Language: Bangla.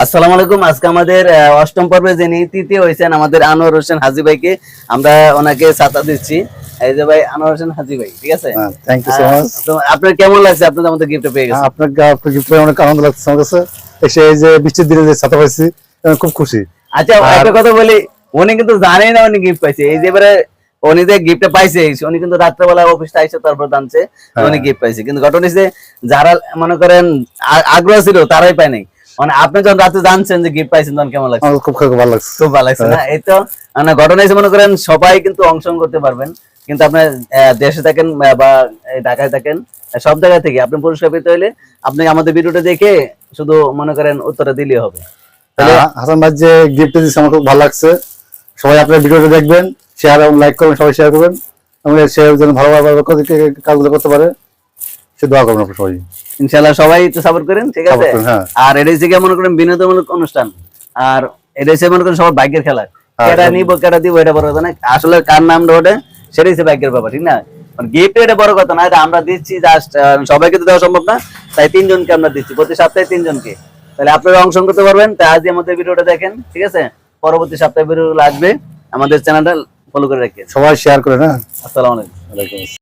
আসসালামু আলাইকুম। আজকে আমাদের অষ্টম পর্বে যিনি তৃতীয় হয়েছেন আমাদের আনোয়ার হোসেন হাজী ভাইকে আমরা ওনাকে ছাতা দিচ্ছি। এই যে ভাই আনোয়ার হোসেন হাজী ভাই, ঠিক আছে? Thank you so much. তো আপনার কেমন লাগছে আপনাদের আমাদের গিফট পেয়ে গেছেন? আপনাকে গিফট পেয়ে অনেক আনন্দ লাগছে আমার কাছে। এসে এই যে বৃষ্টির দিনে যে ছাতা পাইছি আমি খুব খুশি। আচ্ছা, একটা কথা বলি, উনি কিন্তু জানেই না উনি গিফট পাইছে। এই যে এবারে উনি যে গিফটটা পাইছে উনি কিন্তু রাত্রেবেলা অফিসটা আইসে তারপর জানছে উনি গিফট পাইছে, কিন্তু ঘটনা হচ্ছে যারা মনে করেন আগ্রহ ছিল তারাই পায় নাই। মানে আপনি যখন রাতে জানছেন যে গিফট পাইছেন তখন কেমন লাগছে? আমার খুব খুব ভালো লাগছে। খুব ভালো লাগছে না? এই তো মানে ঘটনা হিসেবে মনে করেন সবাই কিন্তু অংশগ্রহণ করতে পারবেন, কিন্তু আপনার দেশে থাকেন বা ঢাকায় থাকেন, সব জায়গা থেকে আপনি পুরস্কার পেতে হলে আপনি আমাদের ভিডিওটা দেখে শুধু মনে করেন উত্তরটা দিলেই হবে। হাসান ভাই যে গিফট দিয়েছে আমার খুব ভালো লাগছে। সবাই আপনার ভিডিওটা দেখবেন, শেয়ার এবং লাইক করবেন, সবাই শেয়ার করবেন এবং সে যেন ভালোভাবে কাজগুলো করতে পারে সে দোয়া করবেন আপনার সবাই। ইনশাআল্লাহ সবাই একটু সাপোর্ট করেন, ঠিক আছে? হ্যাঁ। আর এটা হচ্ছে মনে করেন বিনোদনমূলক অনুষ্ঠান, আর এটা হচ্ছে মনে করেন সবার ভাগ্যের খেলা। কেটা নিব কেটা দিব এটা বড় কথা না, আসলে কার নামটা ওঠে সেটাই হচ্ছে ভাগ্যের ব্যাপার, ঠিক না? গিফট এটা বড় কথা না, এটা আমরা দিচ্ছি জাস্ট সবাইকে তো দেওয়া সম্ভব না, তাই তিনজনকে আমরা দিচ্ছি, প্রতি সপ্তাহে তিনজনকে। তাহলে আপনারা অংশগ্রহণ করতে পারবেন। তাই আজই আমাদের ভিডিওটা দেখেন, ঠিক আছে? পরবর্তী সপ্তাহে ভিডিও আসবে, আমাদের চ্যানেলটা ফলো করে রাখেন। সবাই শেয়ার করেন। হ্যাঁ, আসসালামু আলাইকুম। ওয়ালাইকুম আসসালাম।